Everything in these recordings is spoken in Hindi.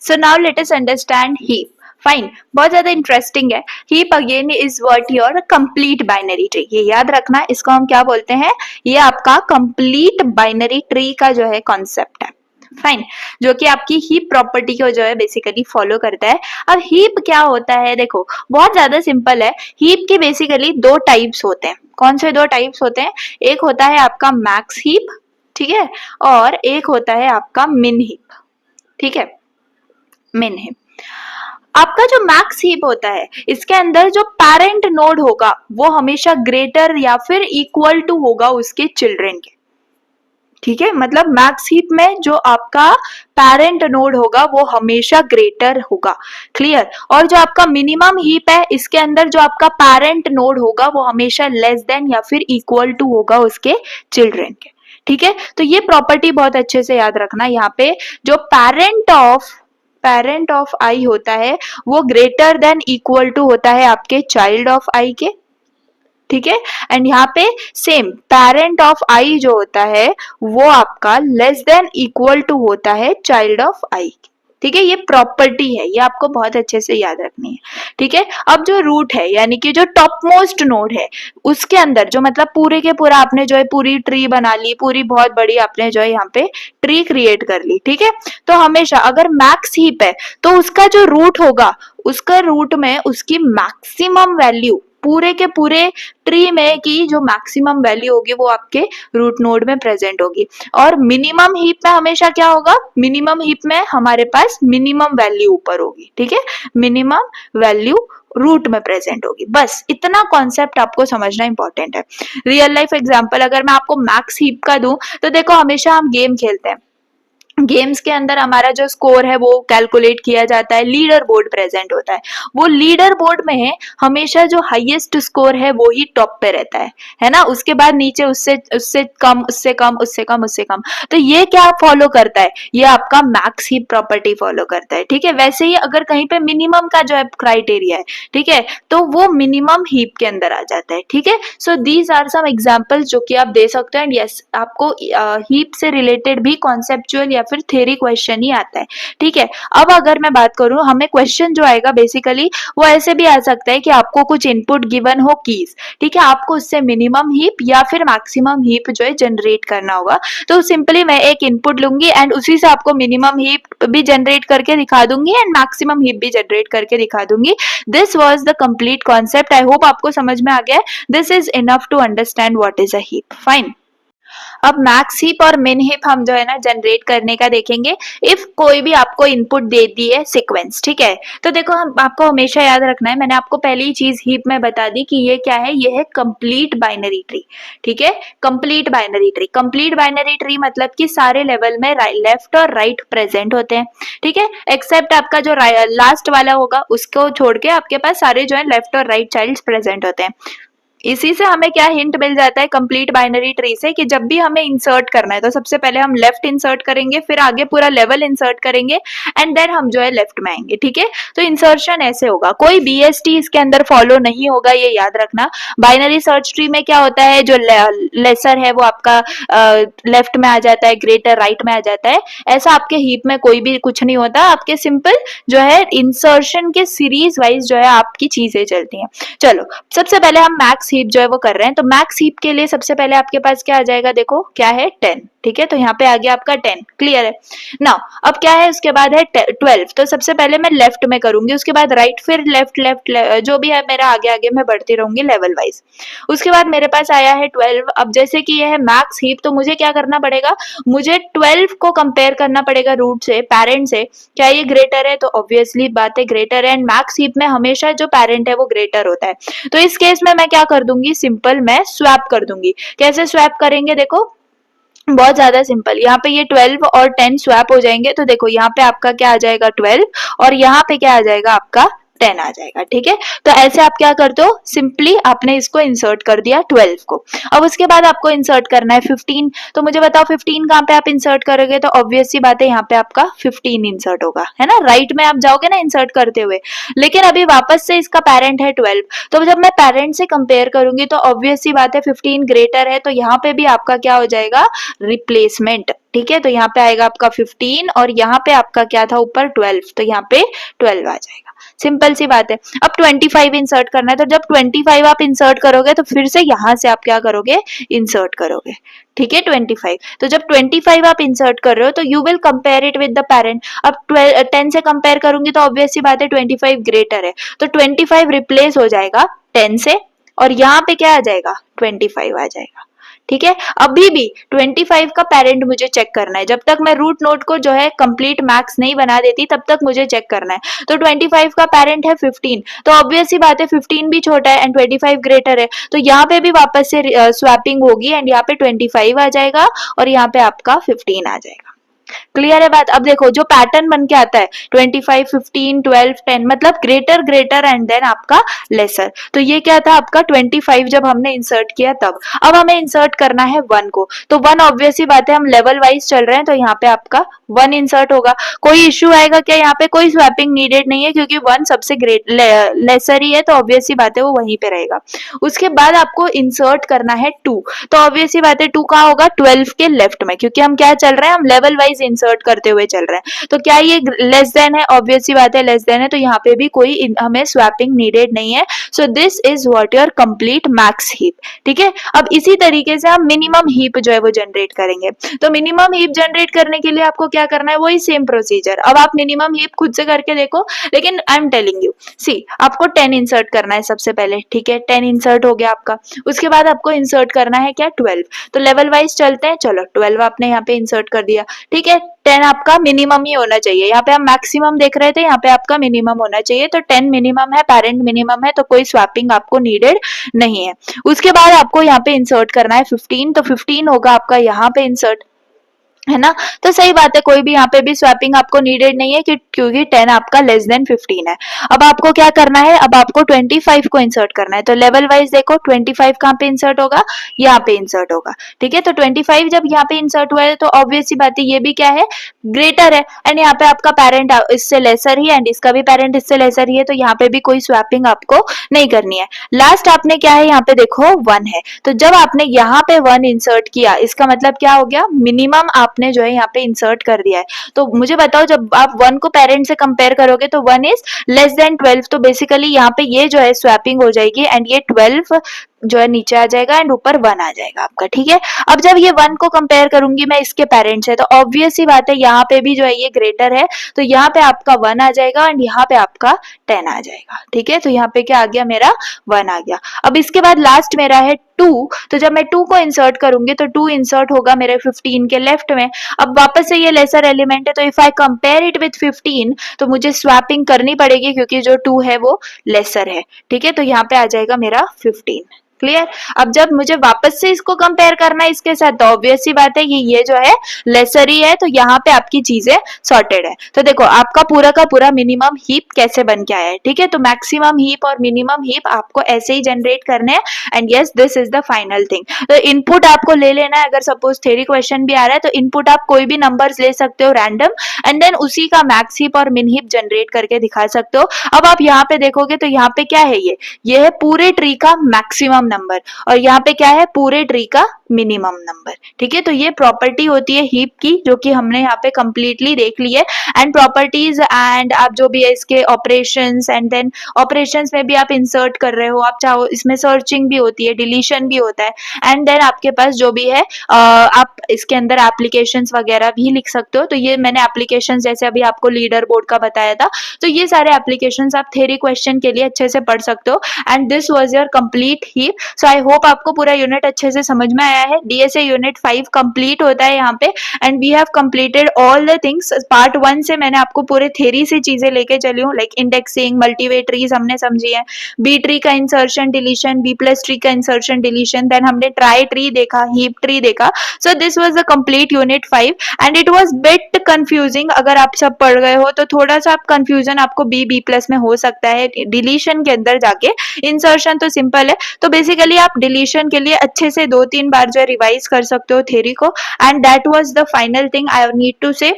So now let us understand heap. Fine, बहुत ज्यादा इंटरेस्टिंग है. Heap again is what your complete binary tree. ये याद रखना, इसको हम क्या बोलते हैं, ये आपका कंप्लीट बाइनरी ट्री का जो है कॉन्सेप्ट है. फाइन, जो कि आपकी हीप प्रॉपर्टी को जो है बेसिकली फॉलो करता है. अब हीप क्या होता है, देखो बहुत ज्यादा सिंपल है. हीप के बेसिकली दो टाइप्स होते हैं. कौन से दो टाइप्स होते हैं? एक होता है आपका मैक्स हीप, ठीक है, और एक होता है आपका मिन हीप. ठीक है, मिन हीप. आपका जो मैक्स हीप होता है, इसके अंदर जो पेरेंट नोड होगा वो हमेशा ग्रेटर या फिर इक्वल टू होगा उसके चिल्ड्रन के. ठीक है, मतलब मैक्स हीप में जो आपका पेरेंट नोड होगा वो हमेशा ग्रेटर होगा. क्लियर? और जो आपका मिनिमम हीप है, इसके अंदर जो आपका पेरेंट नोड होगा वो हमेशा लेस देन या फिर इक्वल टू होगा उसके चिल्ड्रन के. ठीक है, तो ये प्रॉपर्टी बहुत अच्छे से याद रखना. यहाँ पे जो पेरेंट ऑफ आई होता है वो ग्रेटर देन इक्वल टू होता है आपके चाइल्ड ऑफ आई के. ठीक है, एंड यहाँ पे सेम पेरेंट ऑफ आई जो होता है वो आपका लेस देन इक्वल टू होता है चाइल्ड ऑफ आई. ठीक है, ये प्रॉपर्टी है, ये आपको बहुत अच्छे से याद रखनी है. ठीक है, अब जो रूट है यानी कि जो टॉप मोस्ट नोड है, उसके अंदर जो मतलब पूरे के पूरा आपने जो है पूरी ट्री बना ली, पूरी बहुत बड़ी आपने जो है यहाँ पे ट्री क्रिएट कर ली. ठीक है, तो हमेशा अगर मैक्स हीप है तो उसका जो रूट होगा, उसका रूट में उसकी मैक्सिमम वैल्यू पूरे के पूरे ट्री में की जो मैक्सिमम वैल्यू होगी वो आपके रूट नोड में प्रेजेंट होगी. और मिनिमम हीप में हमेशा क्या होगा, मिनिमम हीप में हमारे पास मिनिमम वैल्यू ऊपर होगी. ठीक है, मिनिमम वैल्यू रूट में प्रेजेंट होगी. बस इतना कॉन्सेप्ट आपको समझना इंपॉर्टेंट है. रियल लाइफ एग्जांपल अगर मैं आपको मैक्स हीप का दूं, तो देखो हमेशा हम गेम खेलते हैं, गेम्स के अंदर हमारा जो स्कोर है वो कैलकुलेट किया जाता है, लीडर बोर्ड प्रेजेंट होता है. वो लीडर बोर्ड में हमेशा जो हाईएस्ट स्कोर है वो ही टॉप पे रहता है ना. उसके बाद नीचे उससे उससे कम, उससे कम, उससे कम, उससे कम. तो ये क्या फॉलो करता है, ये आपका मैक्स हीप प्रॉपर्टी फॉलो करता है. ठीक है, वैसे ही अगर कहीं पे मिनिमम का जो है क्राइटेरिया है, ठीक है, तो वो मिनिमम हीप के अंदर आ जाता है. ठीक है, so these are some examples जो कि आप दे सकते हो. एंड यस, आपको हीप से रिलेटेड भी कॉन्सेप्चुअल या फिर थ्योरी क्वेश्चन ही आता है. ठीक है, अब अगर मैं बात करूं, हमें क्वेश्चन जो आएगा बेसिकली वो ऐसे भी आ सकता है कि आपको कुछ इनपुट गिवन हो कीज. ठीक है, आपको उससे मिनिमम हीप या फिर मैक्सिमम हीप जो है जनरेट करना होगा. तो सिंपली मैं एक इनपुट लूंगी एंड उसी से आपको मिनिमम हीप भी जनरेट करके दिखा दूंगी एंड मैक्सिमम हीप भी जनरेट करके दिखा दूंगी. This was the complete concept. I hope आपको समझ में आ गया. This is enough to understand what is a heap. Fine, अब मैक्स हीप और मिन हीप हम जो है ना जनरेट करने का देखेंगे. इफ कोई भी आपको इनपुट दे दी है सीक्वेंस, ठीक है, तो देखो हम आपको हमेशा याद रखना है, मैंने आपको पहली चीज हीप में बता दी कि ये क्या है, ये है कंप्लीट बाइनरी ट्री. ठीक है, complete binary tree. Complete binary tree मतलब कि सारे लेवल में लेफ्ट और राइट प्रेजेंट होते हैं. ठीक है, एक्सेप्ट आपका जो लास्ट वाला होगा उसको छोड़ के आपके पास सारे जो है लेफ्ट और राइट चाइल्ड्स प्रेजेंट होते हैं. इसी से हमें क्या हिंट मिल जाता है कंप्लीट बाइनरी ट्री से, कि जब भी हमें इंसर्ट करना है तो सबसे पहले हम लेफ्ट इंसर्ट करेंगे, फिर आगे पूरा लेवल इंसर्ट करेंगे एंड देन हम जो है लेफ्ट में आएंगे. ठीक है, तो इंसर्शन ऐसे होगा, कोई बीएसटी इसके अंदर फॉलो नहीं होगा, ये याद रखना. बाइनरी सर्च ट्री में क्या होता है, जो लेसर है वो आपका लेफ्ट में आ जाता है, ग्रेटर राइट में आ जाता है. ऐसा आपके हीप में कोई भी कुछ नहीं होता. आपके सिंपल जो है इंसर्शन के सीरीज वाइज जो है आपकी चीजें चलती हैं. चलो, सबसे पहले हम मैक्स हीप जो है वो कर रहे हैं. तो मैक्स हीप के लिए सबसे पहले आपके पास क्या आ जाएगा, देखो क्या है 10. ठीक है, तो यहाँ पे आ गया आपका 10. क्लियर है नाउ. अब क्या है, उसके बाद है 12. तो सबसे पहले मैं लेफ्ट में करूंगी, उसके बाद राइट, फिर लेफ्ट लेफ्ट जो भी है मेरा आगे आगे मैं बढ़ती रहूंगी लेवल वाइज. उसके बाद मेरे पास आया है 12. अब जैसे कि ये है मैक्स हीप, तो मुझे क्या करना पड़ेगा, मुझे 12 को कंपेयर करना पड़ेगा रूट से, पेरेंट से. क्या ये ग्रेटर है, तो ऑब्वियसली बात है ग्रेटर है. एंड मैक्स हीप में हमेशा जो पेरेंट है वो ग्रेटर होता है. तो इस केस में मैं क्या कर दूंगी, सिंपल मैं स्वैप कर दूंगी. कैसे स्वैप करेंगे, देखो बहुत ज्यादा सिंपल. यहाँ पे ये 12 और 10 स्वैप हो जाएंगे. तो देखो यहाँ पे आपका क्या आ जाएगा 12 और यहाँ पे क्या आ जाएगा आपका 10 आ जाएगा। ठीक है, तो ऐसे आप क्या करते हो, सिंपली आपने इसको इंसर्ट कर दिया 12 को। अब उसके बाद आपको इंसर्ट करना है 15। तो मुझे बताओ 15 कहाँ पे आप इंसर्ट करोगे, तो ऑब्वियस सी बात है यहाँ पे आपका 15 इंसर्ट होगा, है ना, राइट में आप जाओगे ना इंसर्ट करते हुए। लेकिन अभी वापस से इसका पेरेंट है 12, तो जब मैं पेरेंट से कंपेयर करूंगी तो ऑब्वियस सी बात है 15 ग्रेटर है, तो यहाँ पे भी आपका क्या हो जाएगा, रिप्लेसमेंट। ठीक है, तो यहाँ पे आएगा आपका 15 और यहाँ पे आपका क्या था ऊपर 12, तो यहाँ पे 12 आ जाएगा। सिंपल सी बात है। अब 25 इंसर्ट करना है, तो जब 25 आप इंसर्ट करोगे तो फिर से यहां से आप क्या करोगे, इंसर्ट करोगे। ठीक है, 25। तो जब 25 आप इंसर्ट कर रहे हो तो you will compare it with the parent. अब 10 से कंपेयर करूंगी तो ऑब्वियस सी बात है 25 ग्रेटर है, तो 25 रिप्लेस हो जाएगा 10 से और यहाँ पे क्या आ जाएगा, 25 आ जाएगा। ठीक है, अभी भी 25 का पेरेंट मुझे चेक करना है। जब तक मैं रूट नोड को जो है कंप्लीट मैक्स नहीं बना देती तब तक मुझे चेक करना है। तो 25 का पेरेंट है 15, तो ऑब्वियस सी बात है 15 भी छोटा है एंड 25 ग्रेटर है, तो यहाँ पे भी वापस से स्वैपिंग होगी एंड यहाँ पे 25 आ जाएगा और यहाँ पे आपका 15 आ जाएगा। क्लियर है बात। अब देखो जो पैटर्न बन के आता है 25, 15, 12, 10, मतलब ग्रेटर ग्रेटर एंड देन आपका लेसर। तो ये क्या था आपका 25 जब हमने इंसर्ट किया तब। अब हमें इंसर्ट करना है 1 को, तो 1 ऑब्वियस ही बात है हम लेवल वाइज चल रहे हैं, तो यहाँ पे आपका 1 इंसर्ट होगा। कोई इश्यू आएगा क्या, यहाँ पे कोई स्वैपिंग नीडेड नहीं है क्योंकि 1 सबसे ग्रेट लेसर ही है, तो ऑब्वियस ही बात है वो वहीं पे रहेगा। उसके बाद आपको इंसर्ट करना है 2, तो ऑब्वियस ही बात है 2 कहाँ होगा, 12 के लेफ्ट में, क्योंकि हम क्या चल रहे हैं, हम लेवल वाइज इंसर्ट करते हुए चल रहे हैं। तो क्या ये लेस देन है, ऑब्वियस सी बात है लेस देन है, तो यहाँ पे भी कोई हमें स्वैपिंग नीडेड नहीं है। So this is what your complete max heap. ठीक है, अब इसी तरीके से हम मिनिमम हीप जो है वो जनरेट करेंगे। तो मिनिमम हीप जनरेट करने के लिए आपको क्या करना है, वही सेम प्रोसीजर। अब आप मिनिमम हीप खुद से करके देखो, लेकिन आई एम टेलिंग यू, सी आपको 10 इंसर्ट करना है सबसे पहले। ठीक है, 10 इंसर्ट हो गया आपका। उसके बाद आपको इंसर्ट करना है क्या, 12। तो लेवल वाइज चलते हैं, चलो 12 आपने यहाँ पे इंसर्ट कर दिया। ठीक है, 10 आपका मिनिमम ही होना चाहिए, यहाँ पे हम मैक्सिमम देख रहे थे, यहाँ पे आपका मिनिमम होना चाहिए। तो 10 मिनिमम है, पेरेंट मिनिमम है, तो कोई स्वैपिंग आपको नीडेड नहीं है। उसके बाद आपको यहाँ पे इंसर्ट करना है 15, तो 15 होगा आपका यहाँ पे इंसर्ट, है ना। तो सही बात है, कोई भी यहाँ पे भी स्वैपिंग आपको नीडेड नहीं है क्योंकि 10 आपका लेस देन 15 है। अब आपको क्या करना है, अब आपको 25 को इंसर्ट करना है। तो लेवल वाइज देखो 25 कहाँ पे इंसर्ट होगा, यहाँ पे इंसर्ट होगा। ठीक है, तो 25 जब यहाँ पे इंसर्ट हुआ है तो ऑब्वियस सी बात है ये भी क्या है, ग्रेटर है, एंड यहाँ पे आपका पेरेंट इससे लेसर ही एंड इसका भी पेरेंट इससे लेसर ही है, तो यहाँ पे भी कोई स्वैपिंग आपको नहीं करनी है। लास्ट आपने क्या है, यहाँ पे देखो 1 है, तो जब आपने यहाँ पे 1 इंसर्ट किया इसका मतलब क्या हो गया, मिनिमम आपने जो है यहाँ पे इंसर्ट कर दिया है। तो मुझे बताओ जब आप 1 को पेरेंट से कंपेयर करोगे तो 1 इज लेस देन 12, तो बेसिकली यहाँ पे ये जो है स्वैपिंग हो जाएगी एंड ये 12 जो है नीचे आ जाएगा एंड ऊपर 1 आ जाएगा आपका। ठीक है, अब जब ये 1 को कंपेयर करूंगी मैं इसके पेरेंट से, तो ऑब्वियस सी बात है यहाँ पे भी जो है ये ग्रेटर है, तो यहाँ पे आपका 1 आ जाएगा एंड यहाँ पे आपका 10 आ जाएगा। ठीक है, तो यहाँ पे क्या आ गया, मेरा 1 आ गया। अब इसके बाद लास्ट मेरा है 2, तो जब मैं 2 को इंसर्ट करूंगी तो 2 इंसर्ट होगा मेरे 15 के लेफ्ट में। अब वापस से ये लेसर एलिमेंट है, तो if I compare it with 15 तो मुझे स्वैपिंग करनी पड़ेगी क्योंकि जो 2 है वो लेसर है। ठीक है, तो यहाँ पे आ जाएगा मेरा 15। क्लियर। अब जब मुझे वापस से इसको कंपेयर करना है इसके साथ, तो ऑब्वियस सी बात है कि ये जो है लेसर ही है, तो यहाँ पे आपकी चीजें सॉर्टेड है। तो देखो आपका पूरा का पूरा मिनिमम हीप कैसे बन के आया है। ठीक है, तो मैक्सिमम हीप और मिनिमम हीप आपको ऐसे ही जनरेट करने हैं and yes this is the final thing. तो इनपुट आपको ले लेना है, अगर सपोज थ्योरी क्वेश्चन भी आ रहा है तो इनपुट आप कोई भी नंबर्स ले सकते हो रैंडम एंड देन उसी का मैक्स हीप और मिन हीप जनरेट करके दिखा सकते हो। अब आप यहाँ पे देखोगे तो यहाँ पे क्या है, ये है पूरे ट्री का मैक्सिमम नंबर और यहाँ पे क्या है, पूरे ट्री का मिनिमम नंबर। ठीक है, तो ये प्रॉपर्टी होती है हीप की जो कि हमने यहाँ पे कंप्लीटली देख ली है। एंड प्रॉपर्टीज एंड आप जो भी है इसके ऑपरेशंस एंड देन ऑपरेशंस में भी आप इंसर्ट कर रहे हो, आप चाहो इसमें सर्चिंग भी होती है, डिलीशन भी होता है एंड देन आपके पास जो भी है आप इसके अंदर एप्लीकेशंस वगैरह भी लिख सकते हो। तो ये मैंने एप्लीकेशंस जैसे अभी आपको लीडर बोर्ड का बताया था, तो ये सारे एप्लीकेशंस आप थ्योरी क्वेश्चन के लिए अच्छे से पढ़ सकते हो and this was your complete heap. So I hope आपको पूरा यूनिट अच्छे से समझ में आया आया है, DSA यूनिट 5 कंप्लीट होता है यहाँ पे and we have completed all the things. Part 1 से मैंने आपको पूरे थ्योरी से चीजें लेके चली हूँ, लाइक इंडेक्सिंग, मल्टीवे ट्रीज हमने समझी है, बी ट्री का insertion deletion, B plus tree का इंसर्शन डिलीशन, देन हमने ट्राई ट्री देखा, हीप ट्री देखा। So this was the complete unit 5 and it was bit confusing. अगर आप सब पढ़ गए हो तो थोड़ा सा आप कंफ्यूजन आपको बी प्लस में हो सकता है डिलीशन के अंदर जाके। इंसर्शन तो सिंपल है, तो बेसिकली आप डिलीशन के लिए अच्छे से 2-3 बार जो है रिवाइज कर सकते हो थ्योरी को and that was the final thing I need to say.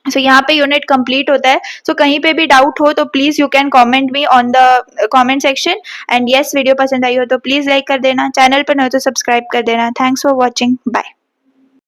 So यहाँ पे यूनिट कंप्लीट होता है। सो कहीं पे भी डाउट हो तो please you can comment me on the comment section and yes video पसंद आई हो तो प्लीज लाइक कर देना, चैनल पर नहीं हो तो सब्सक्राइब कर देना। Thanks for watching, bye.